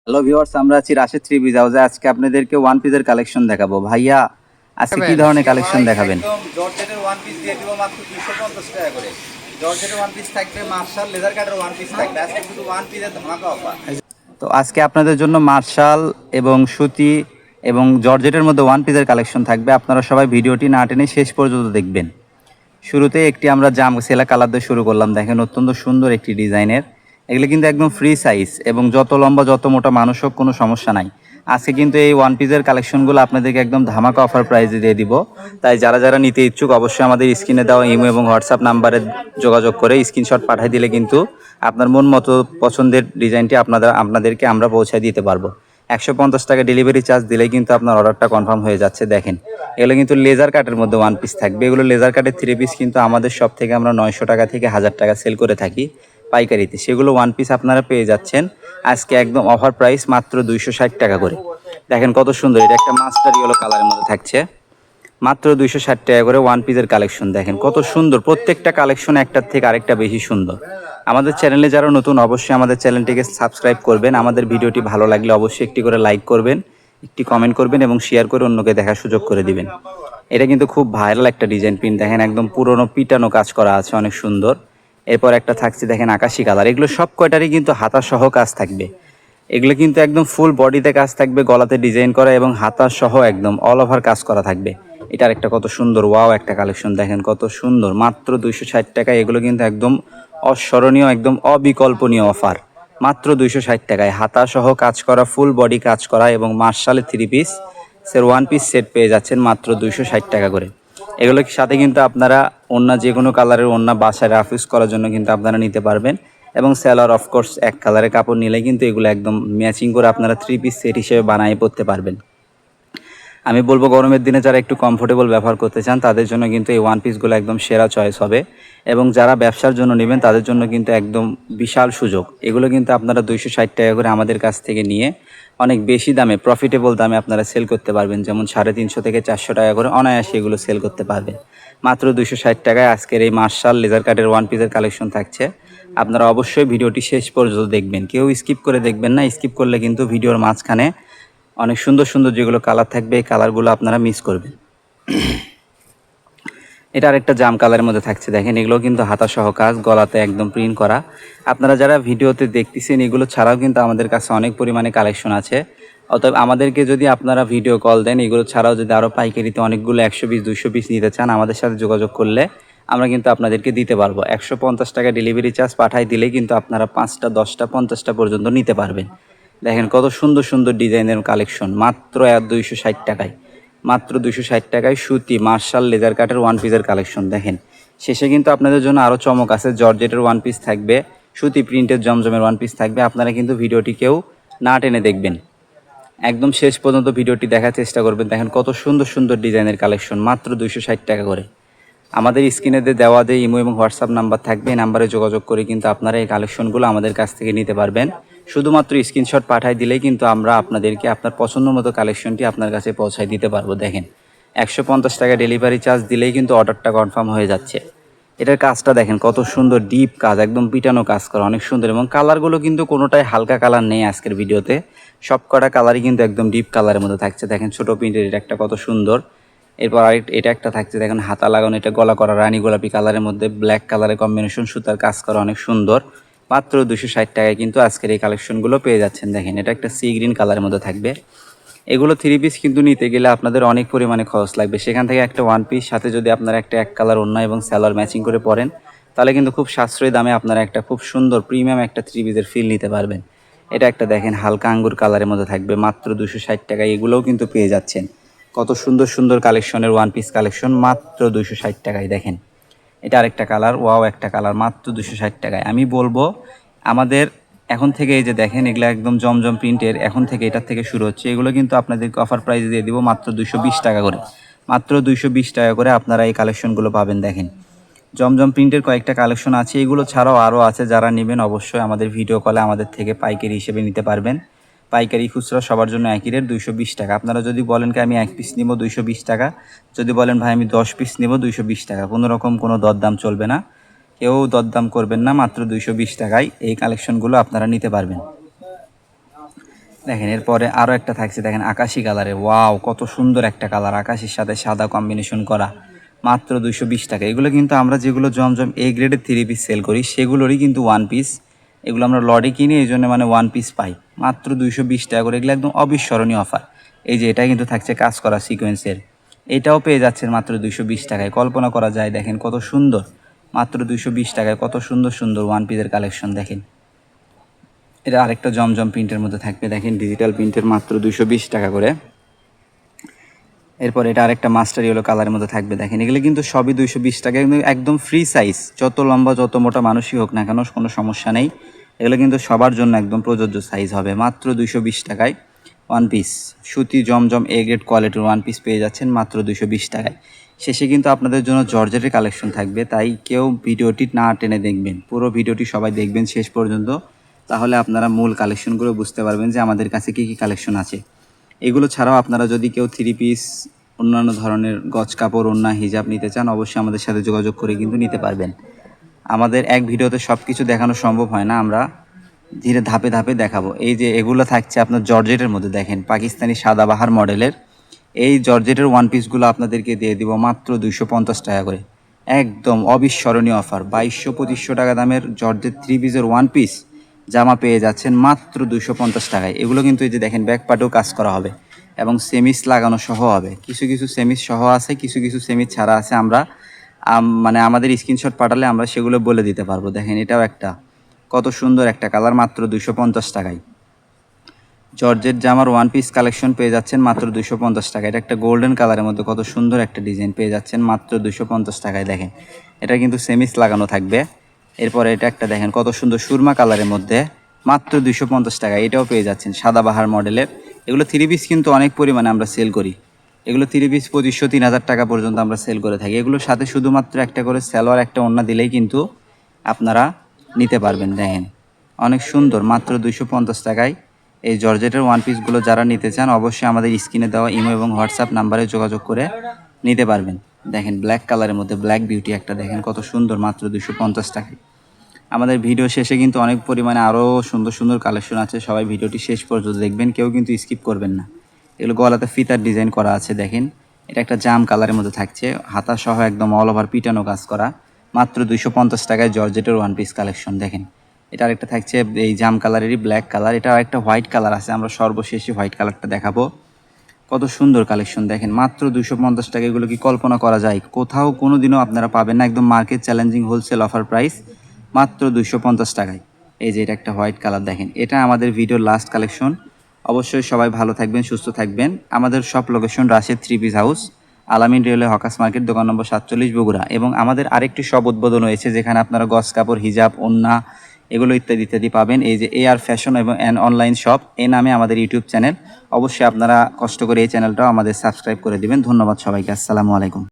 Hello viewers, আমরা আছি Rashed three piece হাউসে। আজকে আপনাদেরকে ওয়ান পিসের কালেকশন দেখাবো। ভাইয়া, আজকে কি ধরনের কালেকশন দেখাবেন? একদম জর্জেটের ওয়ান পিস দিয়ে দিব মাত্র 250 টাকা করে। জর্জেটের ওয়ান পিস থাকবে, মার্শাল লেদার কাটের ওয়ান পিস থাকবে। আজকে শুধু ওয়ান পিসের ধামাকা অফার। তো আজকে আপনাদের জন্য মার্শাল এবং সুতি এবং জর্জেটের মধ্যে ওয়ান পিসের কালেকশন থাকবে। আপনারা সবাই ভিডিওটি না টেনে শেষ পর্যন্ত দেখবেন। শুরুতে একটি আমরা জাম সেলা কালার দিয়ে শুরু করলাম। দেখেন অত্যন্ত সুন্দর একটি ডিজাইনের। এগুলো কিন্তু একদম ফ্রি সাইজ এবং যত লম্বা যত মোটা মানুষ হোক কোনো সমস্যা নাই। আজকে কিন্তু এই ওয়ান পিসের কালেকশনগুলো আপনাদেরকে একদম ধামাকা অফার প্রাইসে দিয়ে দিব। তাই যারা যারা নিতে ইচ্ছুক অবশ্যই আমাদের স্ক্রিনে দেওয়া ইমো এবং হোয়াটসঅ্যাপ নাম্বারে যোগাযোগ করে স্ক্রিনশট পাঠিয়ে দিলে কিন্তু আপনার মন মতো পছন্দের ডিজাইনটি আপনাদেরকে আমরা পৌঁছায় দিতে পারবো। 150 টাকা ডেলিভারি চার্জ দিলেই কিন্তু আপনার অর্ডারটা কনফার্ম হয়ে যাচ্ছে। দেখেন এগুলো কিন্তু লেজার কাটের মধ্যে ওয়ান পিস থাকবে। এগুলো লেজার কাটের থ্রি পিস কিন্তু আমাদের সব থেকে আমরা 900 টাকা থেকে 1000 টাকা সেল করে থাকি পাইকারিতে। সেগুলো ওয়ান পিস আপনারা পেয়ে যাচ্ছেন আজকে একদম অফার প্রাইস মাত্র 260 টাকা করে। দেখেন কত সুন্দর, এটা একটা মাস্টার ইয়েলো কালারের মধ্যে থাকছে। মাত্র 260 টাকা করে ওয়ান পিসের কালেকশন। দেখেন কত সুন্দর, প্রত্যেকটা কালেকশন একটার থেকে আরেকটা বেশি সুন্দর। আমাদের চ্যানেলে যারা নতুন অবশ্যই আমাদের চ্যানেলটিকে সাবস্ক্রাইব করবেন। আমাদের ভিডিওটি ভালো লাগলে অবশ্যই একটি করে লাইক করবেন, একটি কমেন্ট করবেন এবং শেয়ার করে অন্যকে দেখার সুযোগ করে দিবেন। এটা কিন্তু খুব ভাইরাল একটা ডিজাইন প্রিন্ট। দেখেন একদম পুরনো পিটানো কাজ করা আছে, অনেক সুন্দর। এরপর একটা থাকছে দেখেন আকাশি কালার। এগুলো সব কয়টারই কিন্তু হাতা সহ কাজ থাকবে। এগুলো কিন্তু একদম ফুল বডিতে কাজ থাকবে, গলাতে ডিজাইন করা এবং হাতা সহ একদম অল ওভার কাজ করা থাকবে। এটার একটা কত সুন্দর ওয়াও একটা কালেকশন। দেখেন কত সুন্দর, মাত্র 260 টাকায়। এগুলো কিন্তু একদম অস্মরণীয়, একদম অবিকল্পনীয় অফার। মাত্র 260 টাকায় হাতা সহ কাজ করা, ফুল বডি কাজ করা এবং মার্শালের থ্রি পিস সের ওয়ান পিস সেট পেয়ে যাচ্ছেন মাত্র 260 টাকা করে। এগুলোর সাথে কিন্তু আপনারা অন্য যে কোনো কালারের অন্য বাসায় রাফ ইউজ করার জন্য কিন্তু আপনারা নিতে পারবেন। এবং সেলার অফকোর্স এক কালারের কাপড় নিলে কিন্তু এগুলো একদম ম্যাচিং করে আপনারা থ্রি পিস সেট হিসেবে বানিয়ে পরতে পারবেন। আমি বলবো গরমের দিনে যারা একটু কমফোর্টেবল ব্যবহার করতে চান তাদের জন্য কিন্তু এই ওয়ান পিসগুলো একদম সেরা চয়েস হবে। এবং যারা ব্যবসার জন্য নেবেন তাদের জন্য কিন্তু একদম বিশাল সুযোগ। এগুলো কিন্তু আপনারা 260 টাকা করে আমাদের কাছ থেকে নিয়ে অনেক বেশি দামে, প্রফিটেবল দামে আপনারা সেল করতে পারবেন। যেমন 350 থেকে 400 টাকা করে অনায়াসে এগুলো সেল করতে পারবেন। মাত্র 260 টাকায় আজকের এই মার্শাল লেজার কাটের ওয়ান পিসের কালেকশন থাকছে। আপনারা অবশ্যই ভিডিওটি শেষ পর্যন্ত দেখবেন, কেউ স্কিপ করে দেখবেন না। স্কিপ করলে কিন্তু ভিডিওর মাঝখানে অনেক সুন্দর সুন্দর যেগুলো কালার থাকবে এই কালারগুলো আপনারা মিস করবেন। এটা আরেকটা জাম কালারের মধ্যে থাকছে। দেখেন এগুলো কিন্তু হাতা সহ কাজ, গলাতে একদম প্রিন্ট করা। আপনারা যারা ভিডিওতে দেখতেছেন এগুলো ছাড়াও কিন্তু আমাদের কাছে অনেক পরিমাণে কালেকশন আছে। অতএব আমাদেরকে যদি আপনারা ভিডিও কল দেন, এগুলো ছাড়াও যদি আরও পাইকারিতে অনেকগুলো 100 পিস 200 পিস নিতে চান আমাদের সাথে যোগাযোগ করলে আমরা কিন্তু আপনাদেরকে দিতে পারবো। 150 টাকা ডেলিভারি চার্জ পাঠাই দিলেই কিন্তু আপনারা 5টা 10টা 50টা পর্যন্ত নিতে পারবেন। দেখেন কত সুন্দর সুন্দর ডিজাইনের কালেকশন মাত্র 260 টাকায়। মাত্র 260 টাকায় সুতি মার্শাল লেজার কাটের ওয়ান পিসের কালেকশন। দেখেন শেষে কিন্তু আপনাদের জন্য আরও চমক আছে। জর্জেটের ওয়ান পিস থাকবে, সুতি প্রিন্টের জমজমের ওয়ান পিস থাকবে। আপনারা কিন্তু ভিডিওটি কেউ না টেনে দেখবেন, একদম শেষ পর্যন্ত ভিডিওটি দেখার চেষ্টা করবেন। দেখেন কত সুন্দর সুন্দর ডিজাইনের কালেকশন মাত্র 260 টাকা করে। আমাদের স্ক্রিনে দেওয়া দিয়ে ইমো এবং হোয়াটসঅ্যাপ নাম্বার থাকবে, এই নাম্বারে যোগাযোগ করে কিন্তু আপনারা এই কালেকশনগুলো আমাদের কাছ থেকে নিতে পারবেন। শুধুমাত্র স্ক্রিনশট পাঠাই দিলেই কিন্তু আমরা আপনাদেরকে আপনার পছন্দ মতো কালেকশনটি আপনার কাছে পৌঁছায় দিতে পারবো। দেখেন 150 টাকা ডেলিভারি চার্জ দিলেই কিন্তু অর্ডারটা কনফার্ম হয়ে যাচ্ছে। এটার কাজটা দেখেন কত সুন্দর, ডিপ কাজ, একদম পিটানো কাজ করা, অনেক সুন্দর। এবং কালারগুলো কিন্তু কোনোটাই হালকা কালার নেই আজকের ভিডিওতে। সব কটা কালারই কিন্তু একদম ডিপ কালারের মধ্যে থাকছে। দেখেন ছোটো প্রিন্টের এটা একটা কত সুন্দর। এরপর এটা একটা থাকছে দেখেন হাতা লাগানো, এটা গলা করা রানী গোলাপি কালারের মধ্যে ব্ল্যাক কালারের কম্বিনেশন, সুতার কাজ করা, অনেক সুন্দর। মাত্র 260 টাকায় কিন্তু আজকের এই কালেকশনগুলো পেয়ে যাচ্ছেন। দেখেন এটা একটা সি গ্রিন কালারের মধ্যে থাকবে। এগুলো থ্রি পিস কিন্তু নিতে গেলে আপনাদের অনেক পরিমাণে খরচ লাগবে। সেখান থেকে একটা ওয়ান পিস সাথে যদি আপনারা একটা এক কালার ওড়না এবং সালোয়ার ম্যাচিং করে পরেন তাহলে কিন্তু খুব সাশ্রয়ী দামে আপনারা একটা খুব সুন্দর প্রিমিয়াম একটা থ্রি পিসের ফিল নিতে পারবেন। এটা একটা দেখেন হালকা আঙ্গুর কালারের মধ্যে থাকবে মাত্র 260 টাকায়। এগুলোও কিন্তু পেয়ে যাচ্ছেন। কত সুন্দর সুন্দর কালেকশনের ওয়ান পিস কালেকশন মাত্র 260 টাকায়। দেখেন এটা আরেকটা কালার, ওয়াও একটা কালার, মাত্র 260 টাকায়। আমি বলবো আমাদের এখন থেকে এই যে দেখেন এগুলো একদম জমজম প্রিন্টের, এখন থেকে এটার থেকে শুরু হচ্ছে। এগুলো কিন্তু আপনাদেরকে অফার প্রাইস দিয়ে দিব মাত্র 220 টাকা করে। মাত্র 220 টাকা করে আপনারা এই কালেকশনগুলো পাবেন। দেখেন জমজম প্রিন্টের কয়েকটা কালেকশন আছে, এগুলো ছাড়াও আরও আছে। যারা নেবেন অবশ্যই আমাদের ভিডিও কলে আমাদের থেকে পাইকারি হিসেবে নিতে পারবেন। পাইকারি খুচরা সবার জন্য একই রেট 220 টাকা। আপনারা যদি বলেন কি আমি এক পিস নিব 220 টাকা, যদি বলেন ভাই আমি 10 পিস নেব 220 টাকা, কোনো রকম কোনো দরদাম চলবে না, কেউ দরদাম করবেন না। মাত্র 220 টাকায় এই কালেকশনগুলো আপনারা নিতে পারবেন। দেখেন এরপরে আরও একটা থাকছে, দেখেন আকাশি কালারের, ওয়াও কত সুন্দর একটা কালার, আকাশির সাথে সাদা কম্বিনেশন করা, মাত্র 220 টাকা। এগুলো কিন্তু আমরা যেগুলো জমজম এ গ্রেডের 3 পিস সেল করি সেগুলোরই কিন্তু 1 পিস, এগুলো আমরা লডে কিনি, এই জন্য মানে 1 পিস পাই মাত্র 220 টাকা করে। এগুলো একদম অবিস্মরণীয় অফার। এই যে এটা কিন্তু থাকছে কাজ করা সিকোয়েন্সের, এটাও পেয়ে যাচ্ছেন মাত্র 220 টাকায়। কল্পনা করা যায়, দেখেন কত সুন্দর, মাত্র 220 টাকায় কত সুন্দর সুন্দর 1 পিসের কালেকশন। দেখেন এটা আরেকটা জমজম প্রিন্টের মধ্যে থাকবে, দেখেন ডিজিটাল প্রিন্টের, মাত্র 220 টাকা করে। এরপর এটা আরেকটা মাস্টার ইয়েলো কালারের মধ্যে থাকবে, দেখেন এগুলো কিন্তু সবই 220 টাকা, কিন্তু একদম ফ্রি সাইজ, যত লম্বা যত মোটা মানুষই হোক না কেন কোনো সমস্যা নেই, এগুলো কিন্তু সবার জন্য একদম প্রযোজ্য সাইজ হবে। মাত্র 220 টাকায় 1 পিস সুতি জমজম এ গ্রেড কোয়ালিটির 1 পিস পেয়ে যাচ্ছেন মাত্র 220 টাকায়। শেষে কিন্তু আপনাদের জন্য জর্জেটের কালেকশন থাকবে, তাই কেউ ভিডিওটি না টেনে দেখবেন, পুরো ভিডিওটি সবাই দেখবেন শেষ পর্যন্ত, তাহলে আপনারা মূল কালেকশনগুলো বুঝতে পারবেন যে আমাদের কাছে কী কী কালেকশন আছে। এগুলো ছাড়াও আপনারা যদি কেউ 3 পিস, অন্যান্য ধরনের গজ কাপড়, ওড়না, হিজাব নিতে চান, অবশ্যই আমাদের সাথে যোগাযোগ করে কিন্তু নিতে পারবেন। আমাদের এক ভিডিওতে সব কিছু দেখানো সম্ভব হয় না, আমরা ধীরে ধাপে ধাপে দেখাবো। এই যে এগুলো থাকছে আপনার জর্জেটের মধ্যে, দেখেন পাকিস্তানি সাদাবাহার মডেলের এই জর্জেটের 1 পিসগুলো আপনাদেরকে দিয়ে দিব মাত্র 250 টাকা করে, একদম অবিস্মরণীয় অফার। 2200-2500 টাকা দামের জর্জেট 3 পিসের 1 পিস জামা পেয়ে যাচ্ছেন মাত্র 250 টাকায়। এগুলো কিন্তু এই যে দেখেন ব্যাক পার্টেও কাজ করা হবে এবং সেমিস লাগানো সহ হবে, কিছু কিছু সেমিস সহ আছে, কিছু কিছু সেমিস ছাড়া আছে। আমরা মানে আমাদের স্ক্রিনশট পাঠালে আমরা সেগুলো বলে দিতে পারবো। দেখেন এটাও একটা কত সুন্দর একটা কালার, মাত্র 250 টাকায়। জর্জেট জামার 1 পিস কালেকশন পেয়ে যাচ্ছেন মাত্র 250 টাকা। এটা একটা গোল্ডেন কালারের মধ্যে কত সুন্দর একটা ডিজাইন পেয়ে যাচ্ছেন মাত্র 250 টাকায়। দেখেন এটা কিন্তু সেমিস লাগানো থাকবে। এরপরে এটা একটা দেখেন কত সুন্দর সুরমা কালারের মধ্যে মাত্র 250 টাকা, এটাও পেয়ে যাচ্ছেন সাদাবাহার মডেলের। এগুলো 3 পিস কিন্তু অনেক পরিমাণে আমরা সেল করি, এগুলো 3 পিস 2500-3000 টাকা পর্যন্ত আমরা সেল করে থাকি। এগুলোর সাথে শুধুমাত্র একটা করে সালোয়ার, একটা ওড়না দিলেই কিন্তু আপনারা নিতে পারবেন। দেখেন অনেক সুন্দর, মাত্র 250 টাকায় এই জর্জেটের 1 পিসগুলো যারা নিতে চান অবশ্যই আমাদের স্ক্রিনে দেওয়া ইমো এবং হোয়াটসঅ্যাপ নাম্বারে যোগাযোগ করে নিতে পারবেন। দেখেন ব্ল্যাক কালারের মধ্যে ব্ল্যাক বিউটি একটা, দেখেন কত সুন্দর, মাত্র 250 টাকায়। আমাদের ভিডিও শেষে কিন্তু অনেক পরিমাণে আরও সুন্দর সুন্দর কালেকশন আছে, সবাই ভিডিওটি শেষ পর্যন্ত দেখবেন, কেউ কিন্তু স্কিপ করবেন না। এগুলো গলাতে ফিতার ডিজাইন করা আছে, দেখেন এটা একটা জাম কালারের মধ্যে থাকছে, হাতা সহ একদম অল ওভার পিটানো কাজ করা, মাত্র 250 টাকায় জর্জেটের 1 পিস কালেকশন। দেখেন এটা আরেকটা থাকছে এই জাম কালারেরই ব্ল্যাক কালার, এটা আরেকটা হোয়াইট কালার আছে, আমরা সর্বশেষে হোয়াইট কালারটা দেখাবো। কত সুন্দর কালেকশন, দেখেন মাত্র 250 টাকা। এগুলো কি কল্পনা করা যায়? কোথাও কোনো দিনও আপনারা পাবেন না, একদম market challenging wholesale offer price মাত্র 250 টাকায়। এই যে এটা একটা হোয়াইট কালার, দেখেন এটা আমাদের ভিডিওর লাস্ট কালেকশন। অবশ্যই সবাই ভালো থাকবেন, সুস্থ থাকবেন। আমাদের সব লোকেশন রাশেদ 3 পিস হাউস, আলামিন রেলওয়ে হকাস মার্কেট, দোকান নম্বর 47 বগুড়া। এবং আমাদের আরেকটি শপ উদ্বোধন হয়েছে যেখানে আপনারা গজ কাপড়, হিজাব, ওড়না এগুলো ইত্যাদি ইত্যাদি পাবেন। এই যে AR ফ্যাশন এবং অনলাইন শপ এই নামে আমাদের ইউটিউব চ্যানেল, অবশ্যই আপনারা কষ্ট করে এই চ্যানেলটাও আমাদের সাবস্ক্রাইব করে দিবেন। ধন্যবাদ সবাইকে, আসসালামু আলাইকুম।